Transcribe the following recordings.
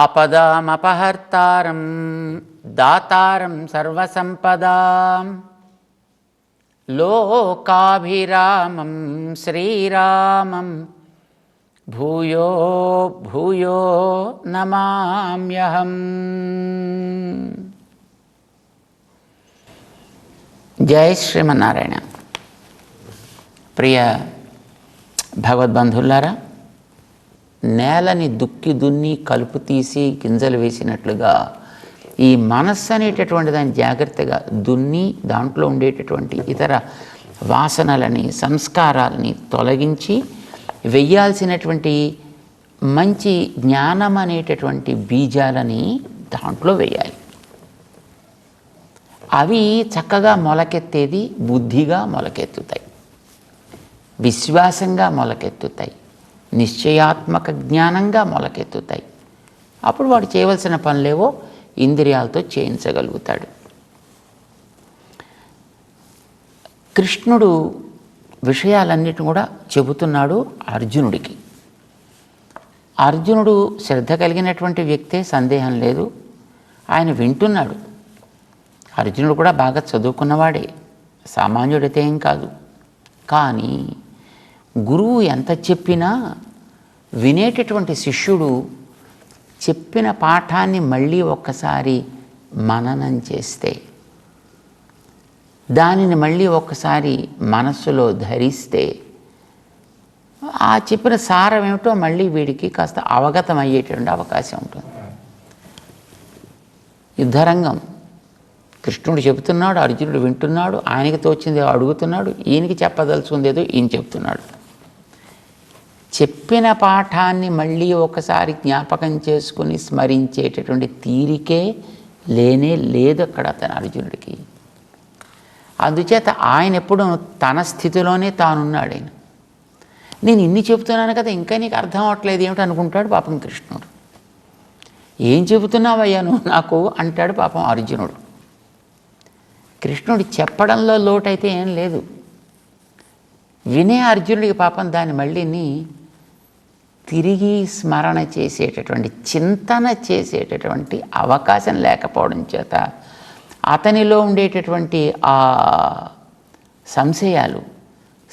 ఆపదామపహర్తారం దాతారం సర్వసంపదాం లోకాభిరామం శ్రీరామం భూయో భూయో నమామ్యహం. జై శ్రీమన్నారాయణ. ప్రియ భగవద్బంధువులారా, నేలని దుక్కి దున్ని కలుపు తీసి గింజలు వేసినట్లుగా ఈ మనస్సు అనేటటువంటి దాన్ని జాగ్రత్తగా దున్ని దాంట్లో ఉండేటటువంటి ఇతర వాసనలని సంస్కారాలని తొలగించి వెయ్యాల్సినటువంటి మంచి జ్ఞానం అనేటటువంటి బీజాలని దాంట్లో వేయాలి. అవి చక్కగా మొలకెత్తేది బుద్ధిగా మొలకెత్తుతాయి, విశ్వాసంగా మొలకెత్తుతాయి, నిశ్చయాత్మక జ్ఞానంగా మొలకెత్తుతాయి. అప్పుడు వాడు చేయవలసిన పనులేవో ఇంద్రియాలతో చేయించగలుగుతాడు. కృష్ణుడు విషయాలన్నిటిని కూడా చెబుతున్నాడు అర్జునుడికి. అర్జునుడు శ్రద్ధ కలిగినటువంటి వ్యక్తే, సందేహం లేదు. ఆయన వింటున్నాడు. అర్జునుడు కూడా బాగా చదువుకున్నవాడే, సామాన్యుడితే ఏం కాదు. కానీ గురువు ఎంత చెప్పినా వినేటటువంటి శిష్యుడు చెప్పిన పాఠాన్ని మళ్ళీ ఒక్కసారి మననం చేస్తే, దానిని మళ్ళీ ఒక్కసారి మనస్సులో ధరిస్తే, ఆ చెప్పిన సారం ఏమిటో మళ్ళీ వీడికి కాస్త అవగతం అయ్యేటువంటి అవకాశం ఉంటుంది. యుద్ధరంగం, కృష్ణుడు చెబుతున్నాడు, అర్జునుడు వింటున్నాడు, ఆయనకి తోచింది అడుగుతున్నాడు, ఈయనకి చెప్పదలుచుకుందేదో ఈయన చెప్తున్నాడు. చెప్పిన పాఠాన్ని మళ్ళీ ఒకసారి జ్ఞాపకం చేసుకుని స్మరించేటటువంటి తీరికే లేనే లేదు అక్కడ అతను అర్జునుడికి. అందుచేత ఆయన ఎప్పుడు తన స్థితిలోనే తానున్నాడు. ఆయన నేను ఇన్ని చెబుతున్నాను కదా, ఇంకా నీకు అర్థం అవట్లేదు ఏమిటి అనుకుంటాడు పాపం కృష్ణుడు. ఏం చెబుతున్నావయ్యా నువ్వు నాకు అంటాడు పాపం అర్జునుడు. కృష్ణుడు చెప్పడంలో లోటైతే ఏం లేదు, వినే అర్జునుడికి పాపం దాన్ని మళ్ళీని తిరిగి స్మరణ చేసేటటువంటి చింతన చేసేటటువంటి అవకాశం లేకపోవడం చేత అతనిలో ఉండేటటువంటి ఆ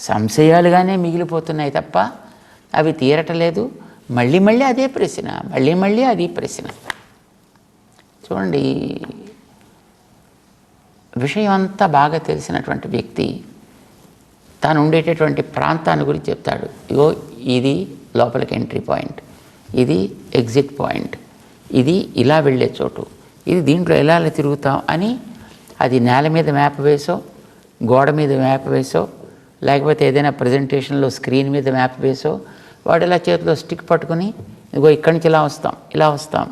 సంశయాలుగానే మిగిలిపోతున్నాయి తప్ప అవి తీరటలేదు. మళ్ళీ మళ్ళీ అదే ప్రశ్న, మళ్ళీ మళ్ళీ అది ప్రశ్న. చూడండి, విషయం అంతా బాగా తెలిసినటువంటి వ్యక్తి తాను ఉండేటటువంటి ప్రాంతాన్ని గురించి చెప్తాడు. ఇగో ఇది లోపలికి ఎంట్రీ పాయింట్, ఇది ఎగ్జిట్ పాయింట్, ఇది ఇలా వెళ్ళే చోటు, ఇది దీంట్లో ఎలా తిరుగుతాం అని అది నేల మీద మ్యాప్ వేసో, గోడ మీద మ్యాప్ వేసో, లేకపోతే ఏదైనా ప్రజెంటేషన్లో స్క్రీన్ మీద మ్యాప్ వేసో వాడు ఇలా చేతిలో స్టిక్ పట్టుకుని ఇగో ఇక్కడి నుంచి ఇలా వస్తాం,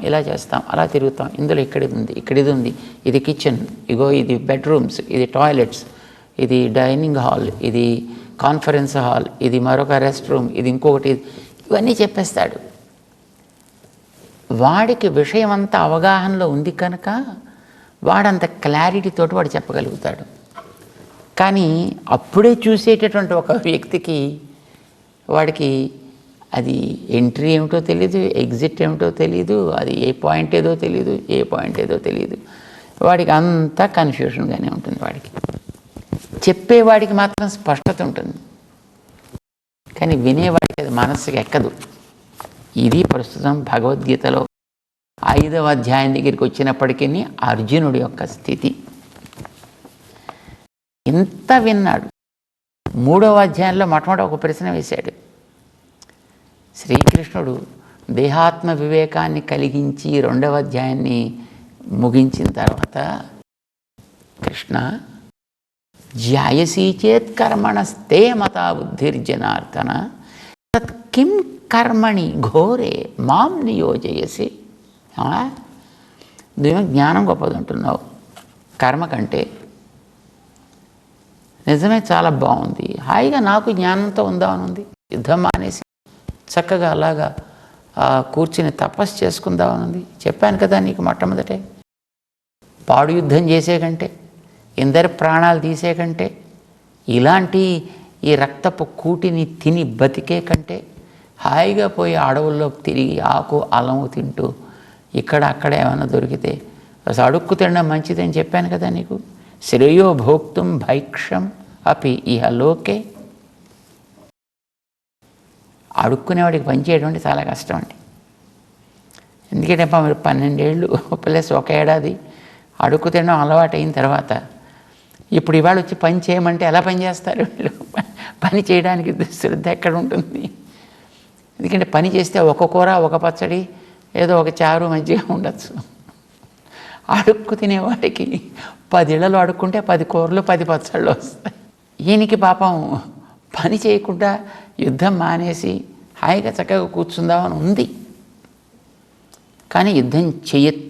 ఇలా చేస్తాం, అలా తిరుగుతాం, ఇందులో ఇక్కడిది ఉంది, ఇక్కడిది ఉంది, ఇది కిచెన్, ఇగో ఇది బెడ్రూమ్స్, ఇది టాయిలెట్స్, ఇది డైనింగ్ హాల్, ఇది కాన్ఫరెన్స్ హాల్, ఇది మరొక రెస్ట్ రూమ్, ఇది ఇంకొకటి, ఇవన్నీ చెప్పేస్తాడు. వాడికి విషయం అంతా అవగాహనలో ఉంది కనుక వాడంత క్లారిటీతోటి వాడు చెప్పగలుగుతాడు. కానీ అప్పుడే చూసేటటువంటి ఒక వ్యక్తికి వాడికి అది ఎంట్రీ ఏమిటో తెలీదు, ఎగ్జిట్ ఏమిటో తెలీదు, అది ఏ పాయింట్ ఏదో తెలీదు, వాడికి అంతా కన్ఫ్యూషన్గానే ఉంటుంది. వాడికి చెప్పేవాడికి మాత్రం స్పష్టత ఉంటుంది, కానీ వినేవాడికి అది మనస్సుకి ఎక్కదు. ఇది ప్రస్తుతం భగవద్గీతలో 5వ అధ్యాయం దగ్గరికి వచ్చినప్పటికీ అర్జునుడి యొక్క స్థితి. ఇంత విన్నాడు. 3వ అధ్యాయంలో మొట్టమొదటి ఒక ప్రశ్న వేశాడు. శ్రీకృష్ణుడు దేహాత్మ వివేకాన్ని కలిగించి 2వ అధ్యాయాన్ని ముగించిన తర్వాత, కృష్ణ జ్యాయసీ చేత్ కర్మణస్తే మతా బుద్ధిర్జనార్దన తత్ కిం కర్మణి ఘోరే మాం నియోజయసి. నువ్వేమో జ్ఞానం గొప్పదంటున్నావు కర్మ కంటే. నిజమే, చాలా బాగుంది, హాయిగా నాకు జ్ఞానంతో ఉందామని ఉంది. యుద్ధం మానేసి చక్కగా అలాగా కూర్చుని తపస్సు చేసుకుందామని ఉంది. చెప్పాను కదా నీకు మొట్టమొదటే, పాడు యుద్ధం చేసే కంటే, ఇందరి ప్రాణాలు తీసే కంటే, ఇలాంటి ఈ రక్తపు కూటిని తిని బతికే కంటే హాయిగా పోయి అడవుల్లో తిరిగి ఆకు అలము తింటూ ఇక్కడ అక్కడ ఏమైనా దొరికితే అసలు అడుక్కు తినడం మంచిదని చెప్పాను కదా నీకు. శ్రేయో భోక్తుం భైక్షం అపి ఇహలోకే. అడుక్కునేవాడికి పని చేయడం అంటే చాలా కష్టం అండి. ఎందుకంటే మీరు 12 ఏళ్ళు ప్లస్ 1 ఏడాది అడుక్కు తినడం అలవాటు అయిన తర్వాత ఇప్పుడు ఇవాళ వచ్చి పని చేయమంటే ఎలా పని చేస్తారు వీళ్ళు? పని చేయడానికి శ్రద్ధ ఎక్కడ ఉంటుంది? ఎందుకంటే పని చేస్తే ఒక కూర, ఒక పచ్చడి, ఏదో ఒక చారు, మజ్జిగ ఉండొచ్చు. అడుక్కు తినేవాడికి 10 ఇళ్లలో అడుక్కుంటే 10 కూరలు, 10 పచ్చళ్ళు వస్తాయి. ఈయనకి పాపం పని చేయకుండా యుద్ధం మానేసి హాయిగా చక్కగా కూర్చుందామని ఉంది. కానీ యుద్ధం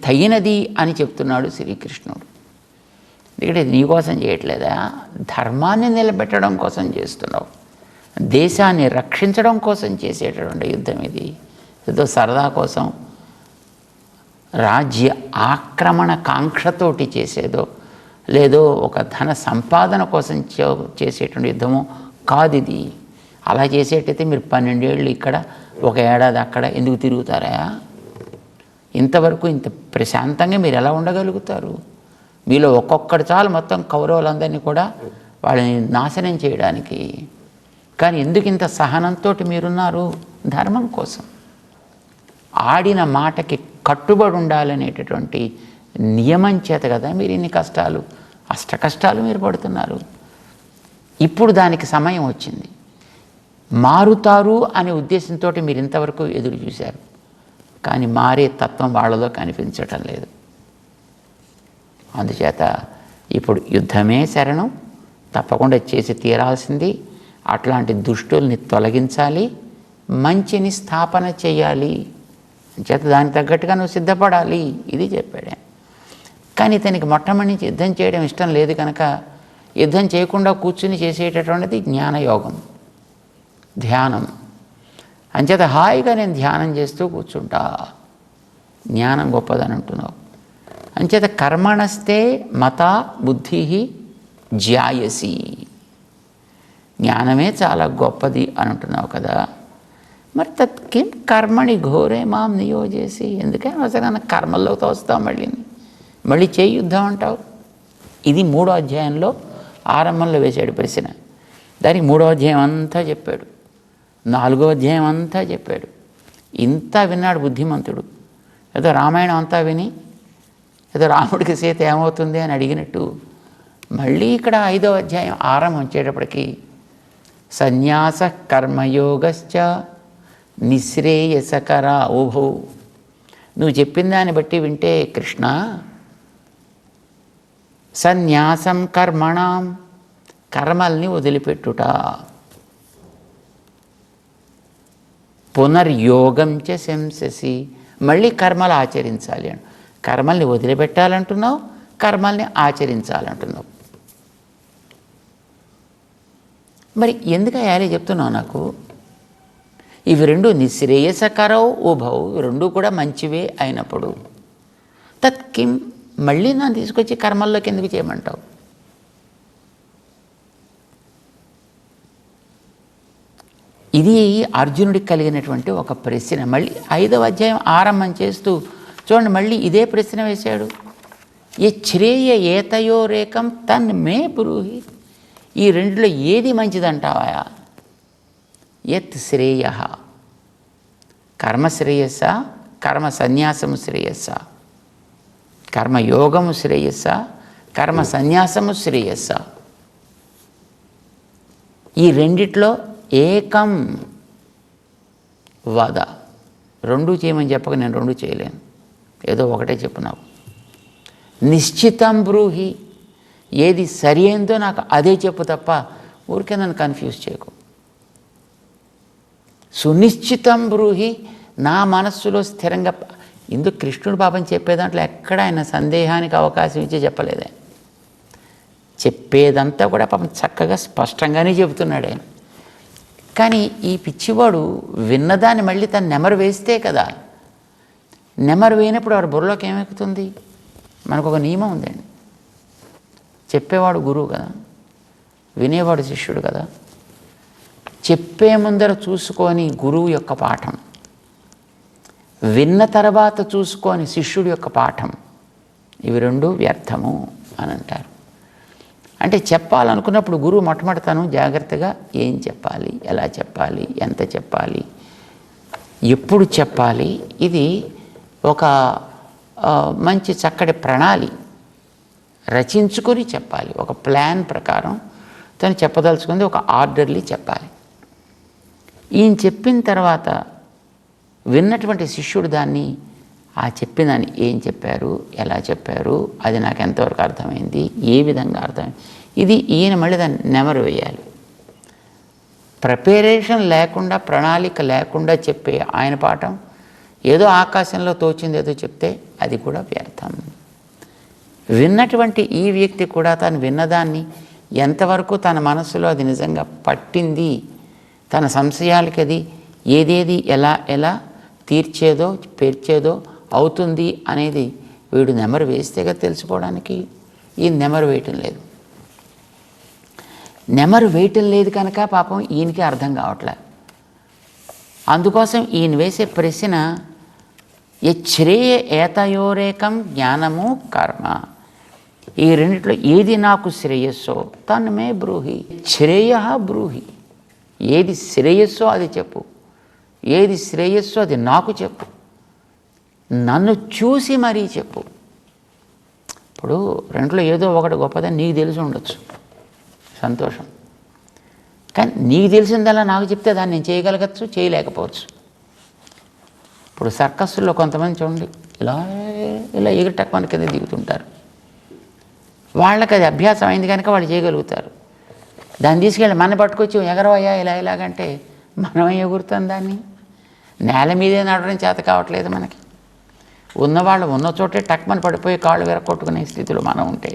తగినది అని చెప్తున్నాడు శ్రీకృష్ణుడు. ఎందుకంటే నీకోసం చేయట్లేదా, ధర్మాన్ని నిలబెట్టడం కోసం చేస్తున్నావు, దేశాన్ని రక్షించడం కోసం చేసేటటువంటి యుద్ధం ఇది. ఏదో సరదా కోసం, రాజ్య ఆక్రమణ కాంక్షతోటి చేసేదో లేదో ఒక ధన సంపాదన కోసం చేసేటువంటి యుద్ధము కాదు ఇది. అలా చేసేటైతే మీరు 12 ఏళ్ళు ఇక్కడ, 1 ఏడాది అక్కడ ఎందుకు తిరుగుతారా? ఇంతవరకు ఇంత ప్రశాంతంగా మీరు ఎలా ఉండగలుగుతారు? మీలో ఒక్కొక్కటి చాలు మొత్తం కౌరవులందరినీ కూడా వాళ్ళని నాశనం చేయడానికి. కానీ ఎందుకు ఇంత సహనంతో మీరున్నారు? ధర్మం కోసం. ఆడిన మాటకి కట్టుబడి ఉండాలనేటటువంటి నియమం చేత కదా మీరు ఇన్ని కష్టాలు, కష్టాలు మీరు పడుతున్నారు. ఇప్పుడు దానికి సమయం వచ్చింది. మారుతారు అనే ఉద్దేశంతో మీరు ఇంతవరకు ఎదురు చూశారు. కానీ మారే తత్వం వాళ్ళలో కనిపించటం లేదు. అందుచేత ఇప్పుడు యుద్ధమే శరణం, తప్పకుండా చేసి తీరాల్సింది. అట్లాంటి దుష్టుల్ని తొలగించాలి, మంచిని స్థాపన చేయాలి. చేత దానికి తగ్గట్టుగా నువ్వు సిద్ధపడాలి, ఇది చెప్పాడే. కానీ ఇతనికి మొట్టమొదటి నుంచి యుద్ధం చేయడం ఇష్టం లేదు కనుక యుద్ధం చేయకుండా కూర్చుని చేసేటటువంటిది జ్ఞానయోగం, ధ్యానం. అంచేత హాయిగా నేను ధ్యానం చేస్తూ కూర్చుంటా, జ్ఞానం గొప్పదని అంటున్నావు. అంచేత కర్మణస్తే మత బుద్ధి జ్యాయసి, జ్ఞానమే చాలా గొప్పది అని అంటున్నావు కదా. మరి తత్కిం కర్మణి ఘోరే మాం నియోజేసి, ఎందుకని అసలు కర్మల్లో తోస్తావు, మళ్ళీ చేయి యుద్ధం అంటావు. ఇది 3వ అధ్యాయంలో ఆరంభంలో వేశాడు ప్రశ్న. దానికి 3వ అధ్యాయం అంతా చెప్పాడు, 4వ అధ్యాయం అంతా చెప్పాడు. ఇంత విన్నాడు బుద్ధిమంతుడు. ఏదో రామాయణం అంతా విని ఏదో రాముడికి సీత ఏమవుతుంది అని అడిగినట్టు మళ్ళీ ఇక్కడ 5వ అధ్యాయం ఆరంభం వచ్చేటప్పటికి సన్యాస కర్మయోగశ్చ నిశ్రేయసకర ఉభౌ. నువ్వు చెప్పిన దాన్ని బట్టి వింటే కృష్ణ, సన్యాసం కర్మణం, కర్మల్ని వదిలిపెట్టుట, పునర్యోగం చ శంససి, మళ్ళీ కర్మలు ఆచరించాలి అని. కర్మల్ని వదిలిపెట్టాలంటున్నావు, కర్మల్ని ఆచరించాలంటున్నావు. మరి ఎందుకు అయ్యాలి చెప్తున్నావు నాకు? ఇవి రెండు నిశ్రేయసకరవు ఉభౌ, రెండు కూడా మంచివే అయినప్పుడు తత్కిం, మళ్ళీ నన్ను తీసుకొచ్చి కర్మల్లోకి ఎందుకు చేయమంటావు? ఇది అర్జునుడికి కలిగినటువంటి ఒక ప్రశ్న. మళ్ళీ 5వ అధ్యాయం ఆరంభం చేస్తూ చూడండి, మళ్ళీ ఇదే ప్రశ్న వేశాడు. ఏ శ్రేయ ఏతయోరేకం తన్ మే బ్రూహి, ఈ రెండులో ఏది మంచిదంటావా? యత్ శ్రేయ, కర్మశ్రేయస్స, కర్మ సన్యాసము శ్రేయస్స, కర్మయోగము శ్రేయస్స, కర్మ సన్యాసము శ్రేయస్స. ఈ రెండిట్లో ఏకం వద. రెండు చేయమని చెప్పక నేను రెండు చేయలేను, ఏదో ఒకటే చెప్పు నాకు. నిశ్చితం బ్రూహి, ఏది సరి అయిందో నాకు అదే చెప్పు తప్ప ఊరికే నన్ను కన్ఫ్యూజ్ చేయకు. సునిశ్చితం బ్రూహి, నా మనస్సులో స్థిరంగా. ఇందుకు కృష్ణుడు పాపం చెప్పేదాంట్లో ఎక్కడ ఆయన సందేహానికి అవకాశం ఇచ్చి చెప్పలేదే. చెప్పేదంతా కూడా పాపం చక్కగా స్పష్టంగానే చెబుతున్నాడు ఆయన. కానీ ఈ పిచ్చివాడు విన్నదాన్ని మళ్ళీ తను నెమరు వేస్తే కదా. నెమరు వేయినప్పుడు వాడు బుర్రలోకి ఏమెక్కుతుంది? మనకు ఒక నియమం ఉందండి, చెప్పేవాడు గురువు కదా, వినేవాడు శిష్యుడు కదా. చెప్పే ముందర చూసుకొని గురువు యొక్క పాఠం, విన్న తర్వాత చూసుకొని శిష్యుడి యొక్క పాఠం, ఇవి రెండు వ్యర్థము అని అంటారు. అంటే చెప్పాలనుకున్నప్పుడు గురువు మొట్టమొదటను జాగ్రత్తగా ఏం చెప్పాలి, ఎలా చెప్పాలి, ఎంత చెప్పాలి, ఎప్పుడు చెప్పాలి, ఇది ఒక మంచి చక్కటి ప్రణాళి రచించుకొని చెప్పాలి. ఒక ప్లాన్ ప్రకారం తను చెప్పదలుచుకుంది ఒక ఆర్డర్లీ చెప్పాలి. ఈయన చెప్పిన తర్వాత విన్నటువంటి శిష్యుడు దాన్ని చెప్పినదాన్ని ఏం చెప్పారు, ఎలా చెప్పారు, అది నాకు ఎంతవరకు అర్థమైంది, ఏ విధంగా అర్థమైంది, ఇది ఈయన మళ్ళీ దాన్ని నెమరు వేయాలి. ప్రిపరేషన్ లేకుండా, ప్రణాళిక లేకుండా చెప్పే ఆయన పాఠం ఏదో ఆకాశంలో తోచింది ఏదో చెప్తే అది కూడా వ్యర్థం. విన్నటువంటి ఈ వ్యక్తి కూడా తను విన్నదాన్ని ఎంతవరకు తన మనసులో అది నిజంగా పట్టింది, తన సంశయాలకి అది ఏదేది ఎలా ఎలా తీర్చేదో పేర్చేదో అవుతుంది అనేది వీడు నెమరు వేస్తేగా తెలుసుకోవడానికి. ఈ నెమరు వేయటం లేదు. నెమరు వేయటం లేదు కనుక పాపం ఈయనకి అర్థం కావట్లే. అందుకోసం ఈయన వేసే ప్రశ్న శ్రేయ ఏతయోరేకం జ్ఞానము కర్మ, ఈ రెండిట్లో ఏది నాకు శ్రేయస్సో తన్మే బ్రూహి, శ్రేయ బ్రూహి, ఏది శ్రేయస్సో అది చెప్పు, ఏది శ్రేయస్సో అది నాకు చెప్పు, నన్ను చూసి మరీ చెప్పు. ఇప్పుడు రెంట్లో ఏదో ఒకటి గొప్పదని నీకు తెలిసి ఉండొచ్చు, సంతోషం. కానీ నీకు తెలిసిందల్లా నాకు చెప్తే దాన్ని నేను చేయగలగచ్చు, చేయలేకపోవచ్చు. ఇప్పుడు సర్కస్లో కొంతమంది చూడండి ఇలా ఇలా ఎగిరిటక్కుని కింద దిగుతుంటారు. వాళ్ళకి అది అభ్యాసం అయింది కనుక వాళ్ళు చేయగలుగుతారు. దాన్ని తీసుకెళ్ళి మన పట్టుకొచ్చి ఎగరవయ్యా ఇలా ఇలాగంటే మనం ఎగురుతాం. దాన్ని నేల మీదే నడవడం చేత కావట్లేదు మనకి. ఉన్నవాళ్ళు ఉన్న చోటే టక్మని పడిపోయి కాళ్ళు విరగొట్టుకునే స్థితిలో మనం ఉంటే,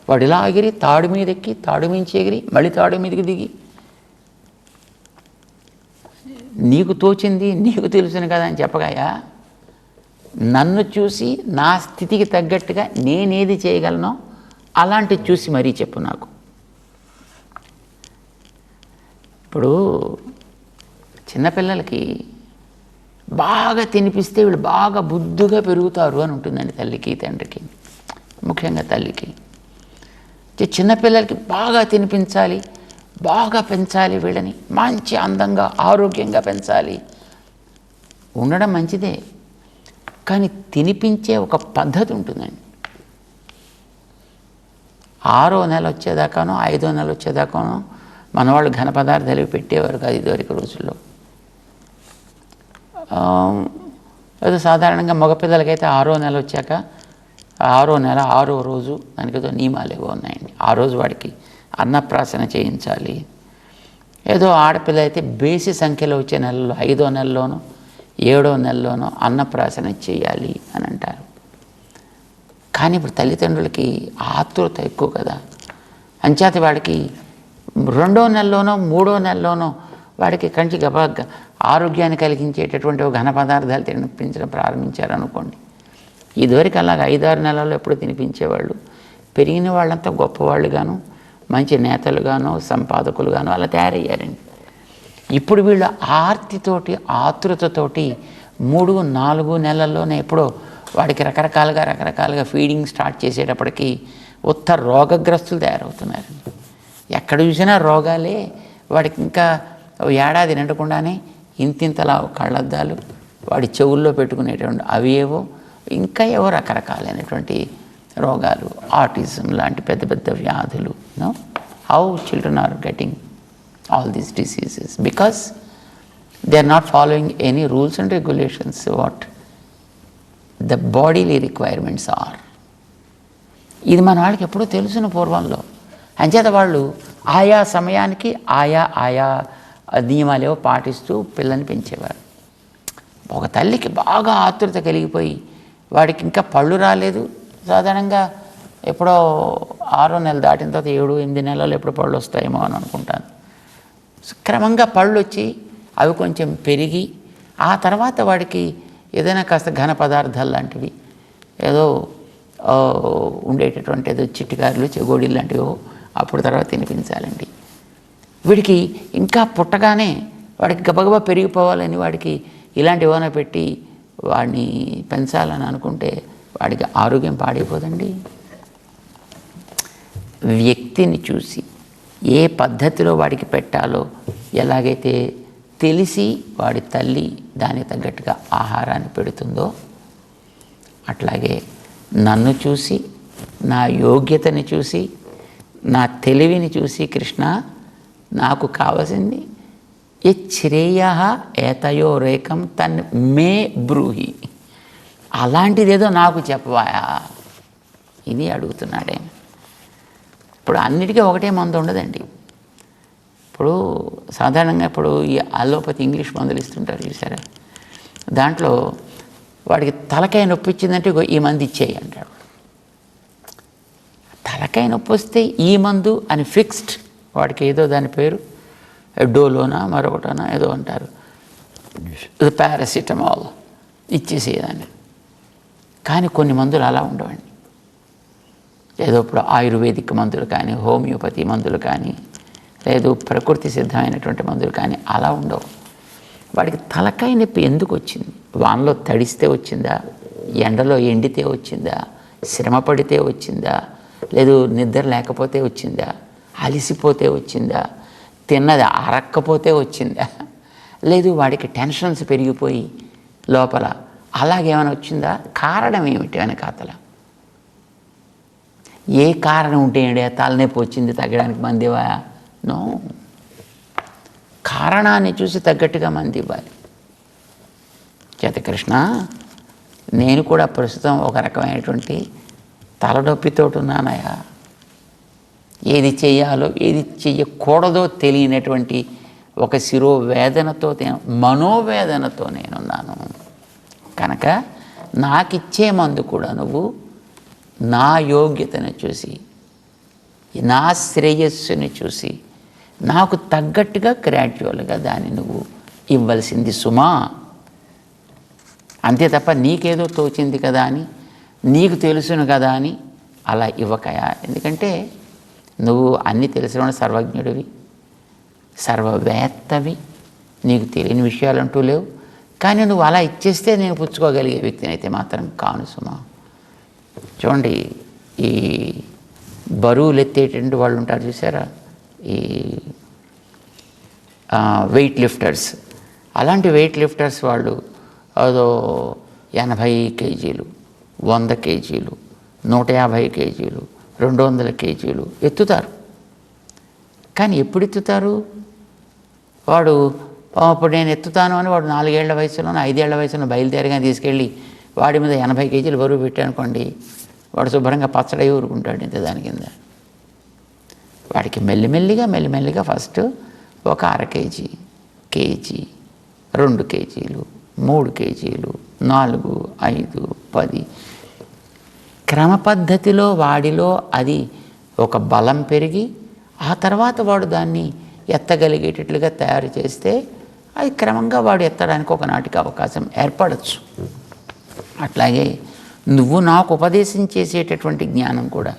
వాడు ఇలా ఎగిరి తాడు మీద ఎక్కి తాడు మించి ఎగిరి మళ్ళీ తాడు మీదకి దిగి నీకు తోచింది నీకు తెలుసును కదా అని చెప్పగాయా, నన్ను చూసి నా స్థితికి తగ్గట్టుగా నేనేది చేయగలనో అలాంటివి చూసి మరీ చెప్పు నాకు. ఇప్పుడు చిన్నపిల్లలకి బాగా తినిపిస్తే వీళ్ళు బాగా బుద్ధిగా పెరుగుతారు అని ఉంటుందండి తల్లికి తండ్రికి, ముఖ్యంగా తల్లికి. చిన్నపిల్లలకి బాగా తినిపించాలి, బాగా పెంచాలి, వీళ్ళని మంచి అందంగా ఆరోగ్యంగా పెంచాలి, ఉండడం మంచిదే. కానీ తినిపించే ఒక పద్ధతి ఉంటుందండి. 6వ నెల వచ్చేదాకానో 5వ నెల వచ్చేదాకానో మనవాళ్ళు ఘన పదార్థాలు పెట్టేవారు కాదు ఇదివరకు రోజుల్లో. ఏదో సాధారణంగా మగపిల్లలకైతే 6వ నెల వచ్చాక 6వ నెల 6వ రోజు దానికి ఏదో నియమాలు ఏవో ఉన్నాయండి. ఆ రోజు వాడికి అన్నప్రాసన చేయించాలి. ఏదో ఆడపిల్ల అయితే బేసి సంఖ్యలో వచ్చే నెలలో 5వ నెలలోనో 7వ నెలలోనో అన్నప్రాసన చేయాలి అని అంటారు. కానీ ఇప్పుడు తల్లిదండ్రులకి ఆతృత ఎక్కువ కదా, అంచేత వాడికి 2వ నెలలోనో 3వ నెలలోనో వాడికి కంచి గబా ఆరోగ్యాన్ని కలిగించేటటువంటి ఘన పదార్థాలు తినిపించడం ప్రారంభించారనుకోండి. ఇదివరకు అలాగా 5-6 నెలల్లో ఎప్పుడు తినిపించేవాళ్ళు. పెరిగిన వాళ్ళంతా గొప్పవాళ్ళుగాను మంచి నేతలుగాను సంపాదకులుగాను అలా తయారయ్యారండి. ఇప్పుడు వీళ్ళు ఆర్తితోటి ఆతృతతోటి 3-4 నెలల్లోనే ఎప్పుడో వాడికి రకరకాలుగా ఫీడింగ్ స్టార్ట్ చేసేటప్పటికి ఉత్త రోగగ్రస్తులు తయారవుతున్నారు. ఎక్కడ చూసినా రోగాలే. వాడికి ఇంకా ఏడాది నిండకుండానే ఇంతింతలా కళ్ళద్దాలు, వాడి చెవుల్లో పెట్టుకునేటువంటి అవి ఏవో ఇంకా ఏవో రకరకాలైనటువంటి రోగాలు, ఆటిజం లాంటి పెద్ద పెద్ద వ్యాధులు. How children are getting all these diseases because they are not following any rules and regulations what the bodily requirements are. ఇది మన వాళ్ళకి ఎప్పుడూ తెలుసును పూర్వంలో. అంచేత వాళ్ళు ఆయా సమయానికి ఆయా నియమాలేవో పాటిస్తూ పిల్లల్ని పెంచేవారు. ఒక తల్లికి బాగా ఆతృత కలిగిపోయి వాడికి ఇంకా పళ్ళు రాలేదు, సాధారణంగా ఎప్పుడో 6వ నెల దాటిన తర్వాత 7-8 నెలలు ఎప్పుడు పళ్ళు వస్తాయేమో అని అనుకుంటాను. క్రమంగా పళ్ళు వచ్చి అవి కొంచెం పెరిగి ఆ తర్వాత వాడికి ఏదైనా కాస్త ఘన పదార్థాలు లాంటివి ఏదో ఉండేటటువంటి ఏదో చిట్టికారులు చెగోడీలు లాంటివో అప్పుడు తర్వాత తినిపించాలండి. వీడికి ఇంకా పుట్టగానే వాడికి గబగబా పెరిగిపోవాలని వాడికి ఇలాంటి ఏమైనా పెట్టి వాడిని పెంచాలని అనుకుంటే వాడికి ఆరోగ్యం పాడైపోదండి. వ్యక్తిని చూసి ఏ పద్ధతిలో వాడికి పెట్టాలో ఎలాగైతే తెలిసి వాడి తల్లి దానికి తగ్గట్టుగా ఆహారాన్ని పెడుతుందో, అట్లాగే నన్ను చూసి, నా యోగ్యతని చూసి, నా తెలివిని చూసి కృష్ణ నాకు కావలసింది శ్రేయ ఏతయో రేకం తన్ మే బ్రూహి, అలాంటిదేదో నాకు చెప్పవాయా, ఇది అడుగుతున్నాడే. ఇప్పుడు అన్నిటికీ ఒకటే మందు ఉండదండి. ఇప్పుడు సాధారణంగా ఇప్పుడు ఈ అలోపతి ఇంగ్లీష్ మందులు ఇస్తుంటారు చూసారా, దాంట్లో వాడికి తలకాయ నొప్పి ఇచ్చిందంటే ఈ మందు ఇచ్చేయి అంటాడు. తలకాయ నొప్పి వస్తే ఈ మందు అని ఫిక్స్డ్, వాడికి ఏదో దాని పేరు డోలోనా మరొకటనా ఏదో అంటారు, పారాసిటమాల్ ఇచ్చేసేదాన్ని. కానీ కొన్ని మందులు అలా ఉండవండి. ఏదో ఇప్పుడు ఆయుర్వేదిక్ మందులు కానీ, హోమియోపతి మందులు కానీ, లేదు ప్రకృతి సిద్ధమైనటువంటి మందులు కానీ అలా ఉండవు. వాడికి తలకాయ నొప్పి ఎందుకు వచ్చింది? వానలో తడిస్తే వచ్చిందా, ఎండలో ఎండితే వచ్చిందా, శ్రమ పడితే వచ్చిందా, లేదు నిద్ర లేకపోతే వచ్చిందా, అలిసిపోతే వచ్చిందా, తిన్నది అరక్కపోతే వచ్చిందా, లేదు వాడికి టెన్షన్స్ పెరిగిపోయి లోపల అలాగేమైనా వచ్చిందా? కారణం ఏమిటి వెనకాతల? ఏ కారణం ఉంటే ఏంటి తలనొప్పి వచ్చింది తగ్గడానికి మంది ఇవ్వా? నో, కారణాన్ని చూసి తగ్గట్టుగా మంది ఇవ్వాలి. చేత కృష్ణ, నేను కూడా ప్రస్తుతం ఒక రకమైనటువంటి తలనొప్పితో ఉన్నానయా. ఏది చేయాలో ఏది చెయ్యకూడదో తెలియనటువంటి ఒక శిరోవేదనతో, మనోవేదనతో నేనున్నాను. కనుక నాకిచ్చే మందు కూడా నువ్వు నా యోగ్యతను చూసి, నా శ్రేయస్సుని చూసి, నాకు తగ్గట్టుగా గ్రాడ్యువల్గా దాన్ని నువ్వు ఇవ్వాల్సింది సుమా. అంతే తప్ప నీకేదో తోచింది కదా అని, నీకు తెలుసును కదా అని అలా ఇవ్వకయా. ఎందుకంటే నువ్వు అన్నీ తెలిసిన సర్వజ్ఞుడివి, సర్వవేత్తవి, నీకు తెలియని విషయాలంటూ లేవు. కానీ నువ్వు అలా ఇచ్చేస్తే నేను పుచ్చుకోగలిగే వ్యక్తిని అయితే మాత్రం కాను సుమా. చూడండి, ఈ బరువులు ఎత్తేటువంటి వాళ్ళు ఉంటారు చూసారా, ఈ వెయిట్ లిఫ్టర్స్. అలాంటి వెయిట్ లిఫ్టర్స్ వాళ్ళు అదో 80 కేజీలు, 100 కేజీలు, 150 కేజీలు, 200 కేజీలు ఎత్తుతారు. కానీ ఎప్పుడు ఎత్తుతారు? వాడు అప్పుడు నేను ఎత్తుతాను అని వాడు 4 ఏళ్ల వయసులోనో 5 ఏళ్ల వయసులో బయలుదేరగా తీసుకెళ్ళి వాడి మీద 80 కేజీలు బరువు పెట్టానుకోండి, వాడు శుభ్రంగా పచ్చడి ఊరుకుంటాడు ఇంత దాని కింద. వాడికి మెల్లిమెల్లిగా ఫస్ట్ ఒక 1/2 కేజీ, కేజీ, 2 కేజీలు, 3 కేజీలు, 4, 5, 10 క్రమ పద్ధతిలో వాడిలో అది ఒక బలం పెరిగి ఆ తర్వాత వాడు దాన్ని ఎత్తగలిగేటట్లుగా తయారు చేస్తే అది క్రమంగా వాడు ఎత్తడానికి ఒకనాటికి అవకాశం ఏర్పడచ్చు. అట్లాగే నువ్వు నాకు ఉపదేశం చేసేటటువంటి జ్ఞానం కూడా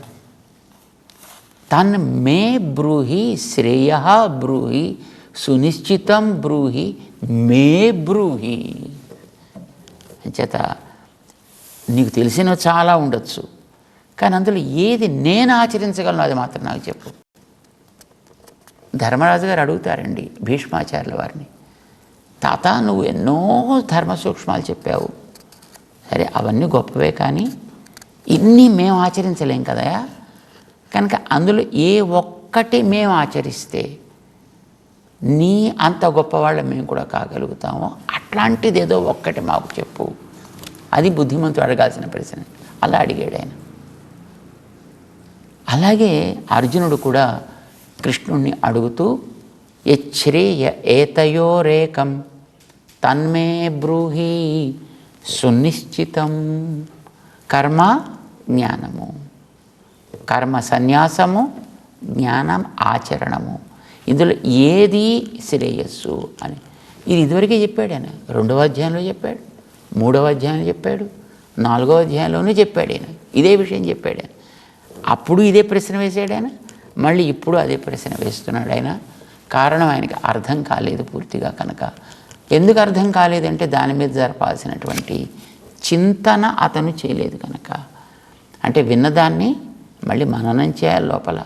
తన్ మే బ్రూహి శ్రేయ బ్రూహి సునిశ్చితం బ్రూహి మే బ్రూహి. చేత నీకు తెలిసినవి చాలా ఉండొచ్చు, కానీ అందులో ఏది నేను ఆచరించగలను అది మాత్రం నాకు చెప్పు. ధర్మరాజు గారు అడుగుతారండి భీష్మాచార్యుల వారిని, తాత నువ్వు ఎన్నో ధర్మ సూక్ష్మాలు చెప్పావు, సరే అవన్నీ గొప్పవే, కానీ ఇన్ని మేము ఆచరించలేం కదా, కనుక అందులో ఏ ఒక్కటి మేము ఆచరిస్తే నీ అంత గొప్పవాళ్ళం మేము కూడా కాగలుగుతామో అట్లాంటిది ఏదో ఒక్కటి మాకు చెప్పు. అది బుద్ధిమంతుడు అడగాల్సిన ప్రశ్న. అలా అడిగాడు ఆయన. అలాగే అర్జునుడు కూడా కృష్ణుణ్ణి అడుగుతూ యచ్ఛ్రేయ ఏతయోరేకం తన్మే బ్రూహి సునిశ్చితం. కర్మ జ్ఞానము, కర్మ సన్యాసము, జ్ఞానం ఆచరణము, ఇందులో ఏది శ్రేయస్సు అని ఇది ఇదివరకే చెప్పాడు ఆయన. 2వ అధ్యాయంలో చెప్పాడు, 3వ అధ్యాయంలో చెప్పాడు, 4వ అధ్యాయంలోనూ చెప్పాడు ఆయన. ఇదే విషయం చెప్పాడు ఆయన. అప్పుడు ఇదే ప్రశ్న వేసాడు ఆయన, మళ్ళీ ఇప్పుడు అదే ప్రశ్న వేస్తున్నాడు ఆయన. కారణం ఆయనకి అర్థం కాలేదు పూర్తిగా కనుక. ఎందుకు అర్థం కాలేదంటే దాని మీద జరపాల్సినటువంటి చింతన అతను చేయలేదు కనుక. అంటే విన్నదాన్ని మళ్ళీ మననం చేయాలి, లోపల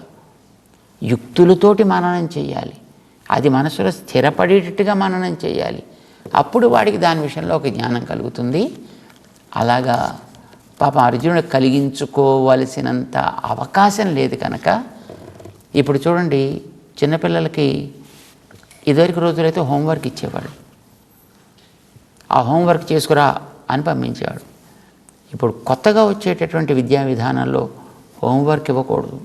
యుక్తులతోటి మననం చేయాలి, అది మనసులో స్థిరపడేటట్టుగా మననం చేయాలి. అప్పుడు వాడికి దాని విషయంలో ఒక జ్ఞానం కలుగుతుంది. అలాగా పాపం అర్జునుడు కలిగించుకోవలసినంత అవకాశం లేదు కనుక. ఇప్పుడు చూడండి, చిన్నపిల్లలకి ఇదివరకు రోజులైతే హోంవర్క్ ఇచ్చేవాడు, ఆ హోంవర్క్ చేసుకురా అని పంపించేవాడు. ఇప్పుడు కొత్తగా వచ్చేటటువంటి విద్యా విధానంలో హోంవర్క్ ఇవ్వకూడదు,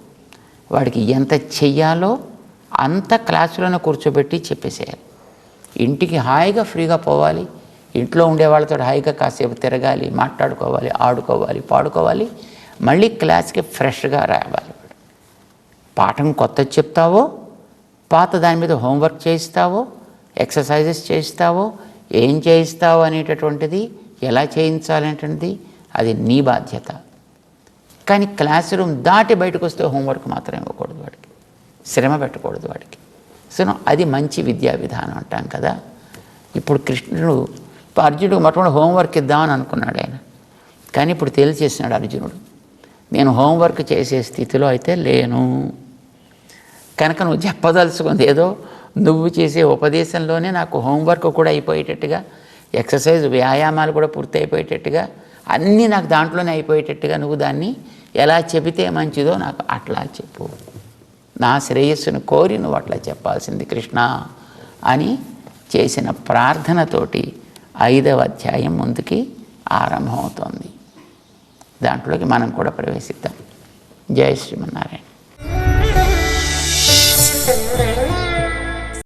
వాడికి ఎంత చెయ్యాలో అంత క్లాసులను కూర్చోబెట్టి చెప్పేసేయాలి. ఇంటికి హాయిగా ఫ్రీగా పోవాలి, ఇంట్లో ఉండే వాళ్ళతో హాయిగా కాసేపు తిరగాలి, మాట్లాడుకోవాలి, ఆడుకోవాలి, పాడుకోవాలి, మళ్ళీ క్లాస్కి ఫ్రెష్గా రావాలి. పాఠం కొత్త చెప్తావో, పాత దాని మీద హోంవర్క్ చేయిస్తావో, ఎక్సర్సైజెస్ చేయిస్తావో, ఏం చేయిస్తావో అనేటటువంటిది, ఎలా చేయించాలనేటువంటిది అది నీ బాధ్యత. కానీ క్లాస్ రూమ్ దాటి బయటకు వస్తే హోంవర్క్ మాత్రం ఇవ్వకూడదు, వాడికి శ్రమ పెట్టకూడదు వాడికి. సో అది మంచి విద్యా విధానం అంటాం కదా. ఇప్పుడు అర్జునుడు మొట్టమొదటి హోంవర్క్ ఇద్దామని అనుకున్నాడు ఆయన, కానీ ఇప్పుడు తేల్చేసినాడు అర్జునుడు, నేను హోంవర్క్ చేసే స్థితిలో అయితే లేను కనుక నువ్వు చెప్పదలుచుకుంది ఏదో నువ్వు చేసే ఉపదేశంలోనే నాకు హోంవర్క్ కూడా అయిపోయేటట్టుగా, ఎక్సర్సైజ్ వ్యాయామాలు కూడా పూర్తి అయిపోయేటట్టుగా, అన్నీ నాకు దాంట్లోనే అయిపోయేటట్టుగా నువ్వు దాన్ని ఎలా చెబితే మంచిదో నాకు అట్లా చెప్పు, నా శ్రేయస్సును కోరి నువ్వు అట్లా చెప్పాల్సింది కృష్ణ అని చేసిన ప్రార్థనతోటి 5వ అధ్యాయం ముందుకి ఆరంభమవుతోంది. దాంట్లోకి మనం కూడా ప్రవేశిద్దాం. జై శ్రీమన్నారాయణ.